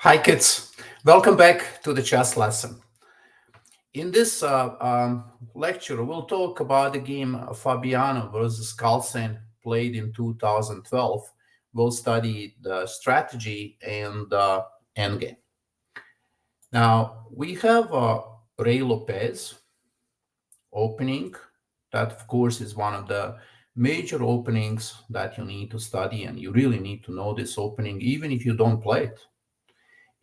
Hi kids, welcome back to the chess lesson. In this lecture, we'll talk about the game Fabiano versus Carlsen played in 2012. We'll study the strategy and endgame. Now, we have Ray Lopez opening. That, of course, is one of the major openings that you need to study, and you really need to know this opening even if you don't play it.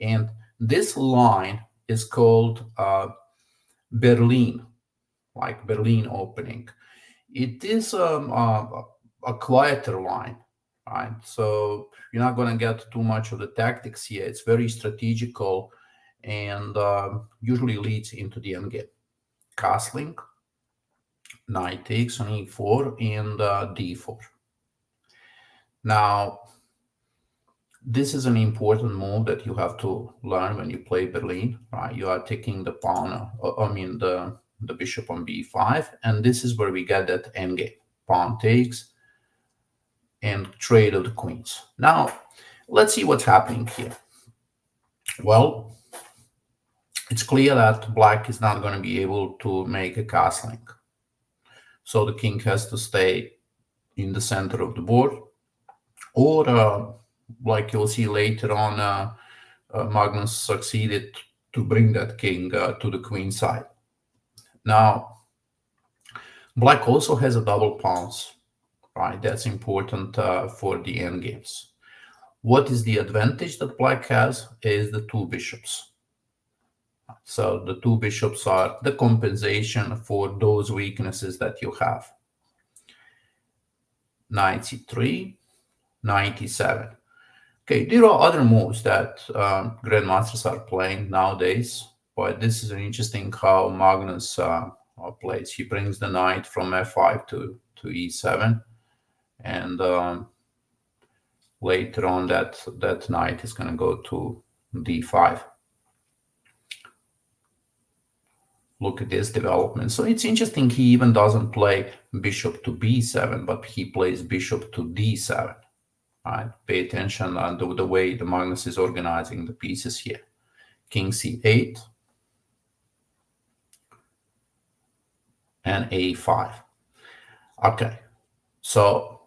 And this line is called Berlin, like Berlin opening. It is a quieter line, right? So you're not going to get too much of the tactics here. It's very strategical and usually leads into the endgame. Castling, knight takes on e4 and d4. Now, this is an important move that you have to learn when you play Berlin, right? You are taking the pawn, the bishop on b5, and this is where we get that endgame. Pawn takes and trade of the queens. Now, let's see what's happening here. Well, it's clear that black is not going to be able to make a castling. So the king has to stay in the center of the board, or like you'll see later on, Magnus succeeded to bring that king to the queen side. Now, black also has a double pawns, right? That's important for the endgames. What is the advantage that black has is the two bishops. So the two bishops are the compensation for those weaknesses that you have. Knight c3, knight e7. Okay, there are other moves that grandmasters are playing nowadays, but this is an interesting how Magnus plays. He brings the knight from f5 to e7, and later on that knight is going to go to d5. Look at this development. So it's interesting he even doesn't play bishop to b7, but he plays bishop to d7. Right, pay attention to the way the Magnus is organizing the pieces here. King c8 and a5. Okay, so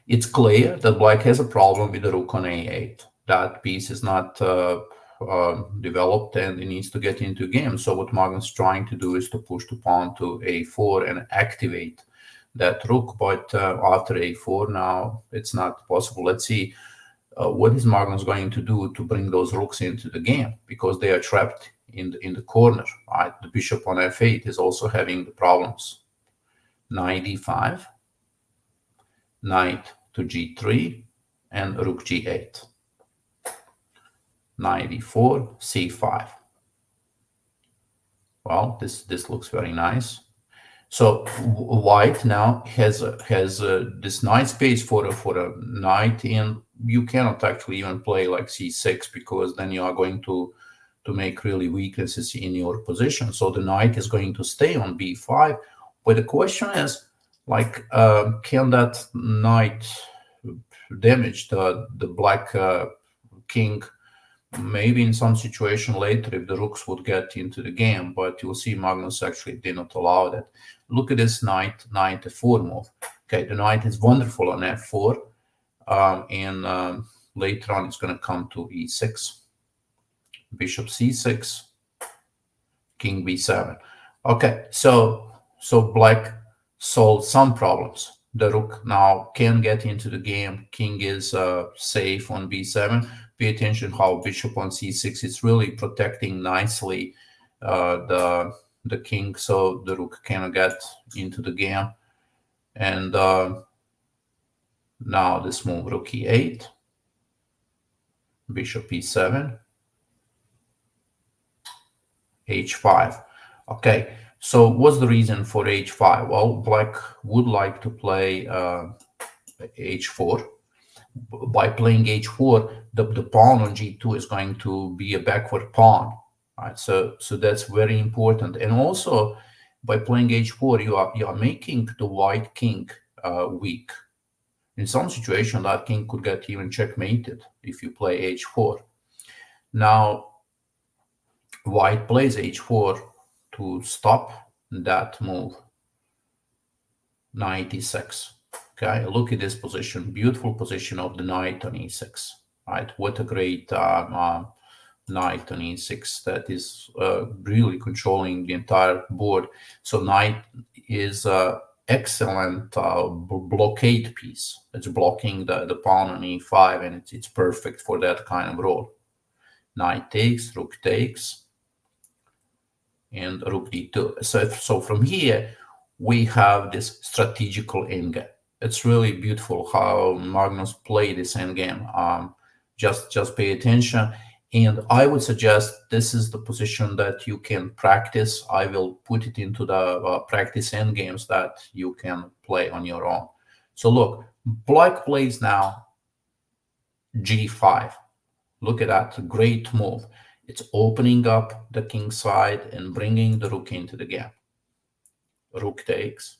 it's clear that black has a problem with the rook on a8. That piece is not developed and it needs to get into game. So what Magnus is trying to do is to push the pawn to a4 and activate that rook, but after a4 now it's not possible. Let's see what is Magnus going to do to bring those rooks into the game, because they are trapped in the corner, right? The bishop on f8 is also having the problems. Knight d5, knight to g3, and rook g8. Knight d4, c5. Well, this looks very nice. So white now has this nice space for a knight, and you cannot actually even play like c6, because then you are going to make really weaknesses in your position. So the knight is going to stay on b5, but the question is, like, can that knight damage the black king? Maybe in some situation later if the rooks would get into the game, but you'll see Magnus actually did not allow that. Look at this knight f4 move. Okay, the knight is wonderful on f4, and later on it's going to come to e6. Bishop c6, king b7. Okay, so black solved some problems. The rook now can get into the game. King is safe on b7. Pay attention how bishop on c6 is really protecting nicely the king, so the rook cannot get into the game. And now this move, rook e8, bishop e7, h5. Okay, so what's the reason for h5? Well, black would like to play h4. By playing h4, the pawn on g2 is going to be a backward pawn, right? So that's very important. And also, by playing h4, you are making the white king weak. In some situation, that king could get even checkmated if you play h4. Now white plays h4 to stop that move. Knight e6. Okay, look at this position, beautiful position of the knight on e6. Right, what a great knight on e6 that is really controlling the entire board. So knight is excellent blockade piece. It's blocking the pawn on e5, and it's perfect for that kind of role. Knight takes, rook takes, and rook d2. So from here, we have this strategical endgame. It's really beautiful how Magnus played this endgame. Just pay attention. And I would suggest this is the position that you can practice. I will put it into the practice endgames that you can play on your own. So look, black plays now g5. Look at that, great move. It's opening up the king side and bringing the rook into the game. Rook takes,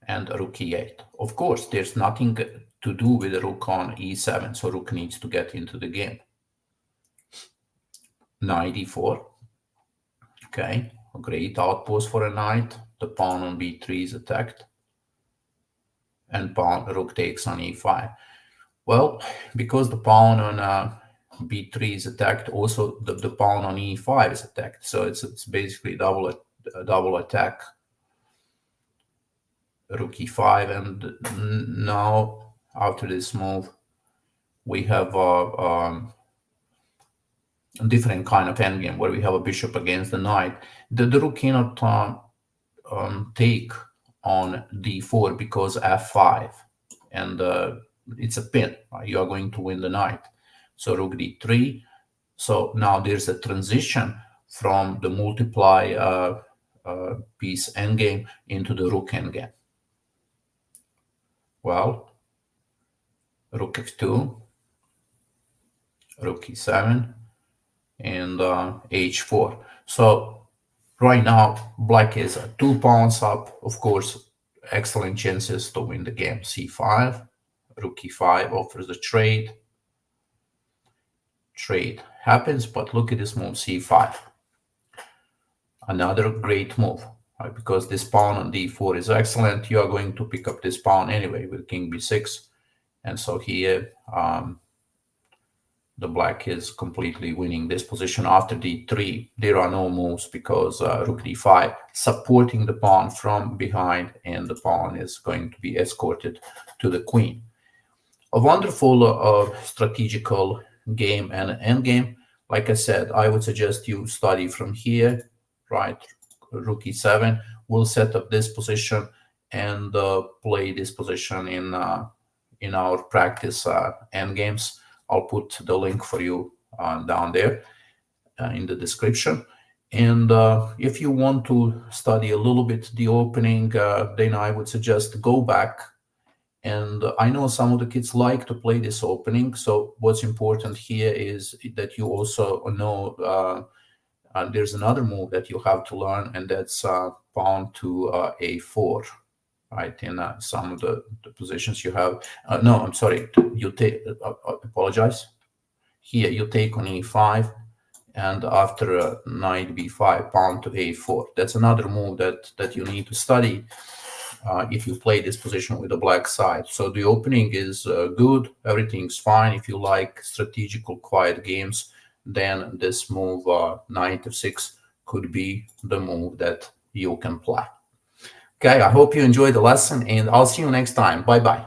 and rook e8. Of course, there's nothing to do with the rook on e7, so rook needs to get into the game. Knight e4. Okay, a great outpost for a knight. The pawn on b3 is attacked, and rook takes on e5. Well, because the pawn on b3 is attacked, also the pawn on e5 is attacked, so it's basically a double attack. Rook e5, and now after this move we have a different kind of endgame where we have a bishop against the knight. The rook cannot take on d4 because f5, and it's a pin. You are going to win the knight. So rook d3. So now there's a transition from the multiply piece endgame into the rook endgame. Well, rook f2, rook e7, and h4. So right now black is 2 pawns up. Of course, excellent chances to win the game. c5, rook e5 offers a trade. Trade happens, but look at this move, c5. Another great move, right? Because this pawn on d4 is excellent. You are going to pick up this pawn anyway with king b6, and so here the black is completely winning this position. After d3, there are no moves because rook d5 supporting the pawn from behind, and the pawn is going to be escorted to the queen. A wonderful strategical game and endgame. Like I said, I would suggest you study from here, right? Rook e7. We'll set up this position and play this position in our practice endgames. I'll put the link for you down there in the description. And if you want to study a little bit the opening, then I would suggest go back. And I know some of the kids like to play this opening. So what's important here is that you also know there's another move that you have to learn, and that's pawn to a4. Right, in some of the positions you have. No, I'm sorry. You take. Apologize. Here you take on e5, and after knight b5, pawn to a4. That's another move that you need to study if you play this position with the black side. So the opening is good. Everything's fine. If you like strategical, quiet games, then this move knight f6 could be the move that you can play. Okay, I hope you enjoyed the lesson, and I'll see you next time. Bye-bye.